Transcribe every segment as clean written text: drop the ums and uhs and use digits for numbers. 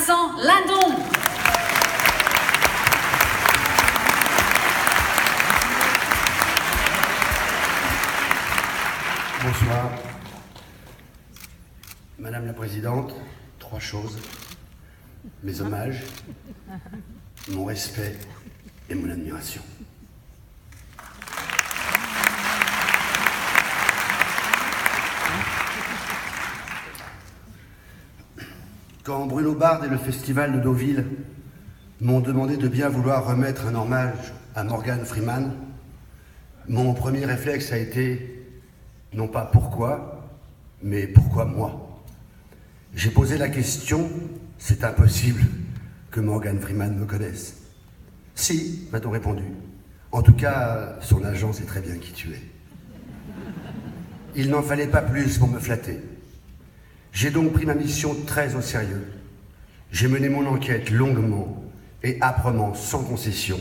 Vincent Lindon. Bonsoir. Madame la Présidente, 3 choses. Mes hommages, mon respect et mon admiration. Quand Bruno Bard et le Festival de Deauville m'ont demandé de bien vouloir remettre un hommage à Morgan Freeman, mon premier réflexe a été non pas pourquoi, mais pourquoi moi. J'ai posé la question, c'est impossible que Morgan Freeman me connaisse. Si, m'a-t-on répondu. En tout cas, son agent sait très bien qui tu es. Il n'en fallait pas plus pour me flatter. J'ai donc pris ma mission très au sérieux. J'ai mené mon enquête longuement et âprement, sans concession,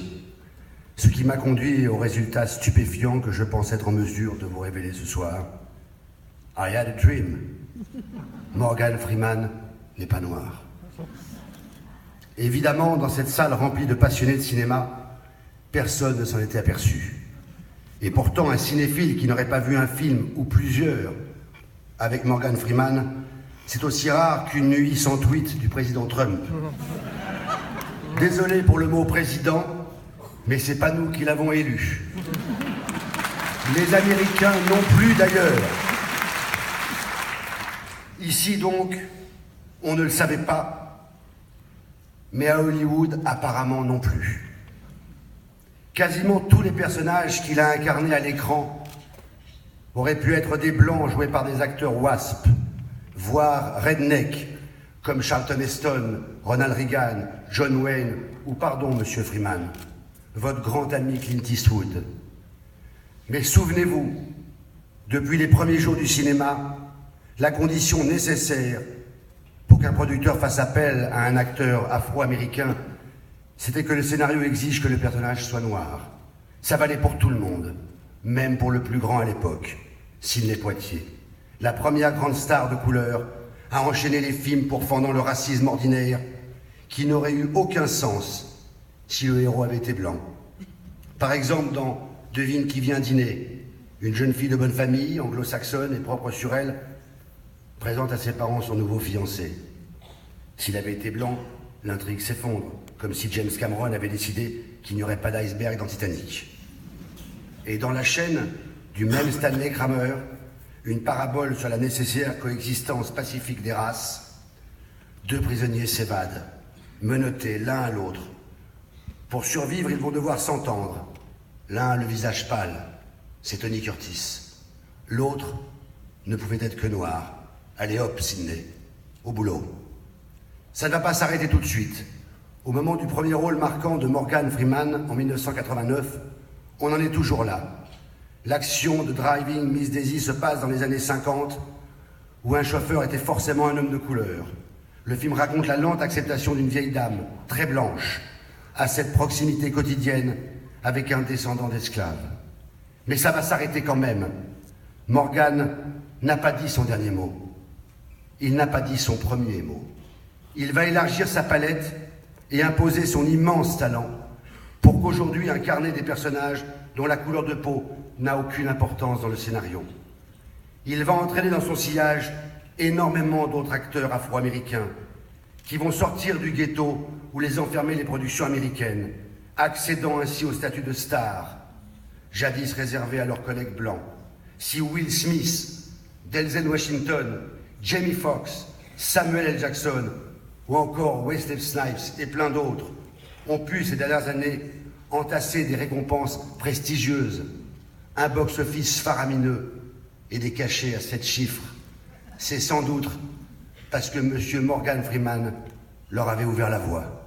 ce qui m'a conduit au résultat stupéfiant que je pense être en mesure de vous révéler ce soir. I had a dream. Morgan Freeman n'est pas noir. Évidemment, dans cette salle remplie de passionnés de cinéma, personne ne s'en était aperçu. Et pourtant, un cinéphile qui n'aurait pas vu un film ou plusieurs avec Morgan Freeman, c'est aussi rare qu'une nuit sans tweet du président Trump. Désolé pour le mot président, mais c'est pas nous qui l'avons élu. Les Américains non plus d'ailleurs. Ici donc, on ne le savait pas, mais à Hollywood apparemment non plus. Quasiment tous les personnages qu'il a incarnés à l'écran auraient pu être des blancs joués par des acteurs WASP, voire redneck, comme Charlton Heston, Ronald Reagan, John Wayne, ou pardon, Monsieur Freeman, votre grand ami Clint Eastwood. Mais souvenez-vous, depuis les premiers jours du cinéma, la condition nécessaire pour qu'un producteur fasse appel à un acteur afro-américain, c'était que le scénario exige que le personnage soit noir. Ça valait pour tout le monde, même pour le plus grand à l'époque, Sidney Poitier. La première grande star de couleur a enchaîné les films pourfendant le racisme ordinaire qui n'aurait eu aucun sens si le héros avait été blanc. Par exemple, dans Devine qui vient dîner, une jeune fille de bonne famille, anglo-saxonne et propre sur elle, présente à ses parents son nouveau fiancé. S'il avait été blanc, l'intrigue s'effondre, comme si James Cameron avait décidé qu'il n'y aurait pas d'iceberg dans Titanic. Et dans La chaîne du même Stanley Kramer, une parabole sur la nécessaire coexistence pacifique des races, 2 prisonniers s'évadent, menottés l'un à l'autre. Pour survivre, ils vont devoir s'entendre. L'un a le visage pâle, c'est Tony Curtis. L'autre ne pouvait être que noir. Allez hop, Sidney, au boulot. Ça ne va pas s'arrêter tout de suite. Au moment du premier rôle marquant de Morgan Freeman en 1989, on en est toujours là. L'action de Driving Miss Daisy se passe dans les années 50, où un chauffeur était forcément un homme de couleur. Le film raconte la lente acceptation d'une vieille dame, très blanche, à cette proximité quotidienne avec un descendant d'esclaves. Mais ça va s'arrêter quand même. Morgan n'a pas dit son dernier mot. Il n'a pas dit son premier mot. Il va élargir sa palette et imposer son immense talent pour qu'aujourd'hui incarner des personnages dont la couleur de peau n'a aucune importance dans le scénario. Il va entraîner dans son sillage énormément d'autres acteurs afro-américains qui vont sortir du ghetto où les enfermaient les productions américaines, accédant ainsi au statut de star, jadis réservé à leurs collègues blancs. Si Will Smith, Denzel Washington, Jamie Foxx, Samuel L. Jackson ou encore Wesley Snipes et plein d'autres ont pu ces dernières années entasser des récompenses prestigieuses, un box-office faramineux et des cachets à 7 chiffres, c'est sans doute parce que M. Morgan Freeman leur avait ouvert la voie.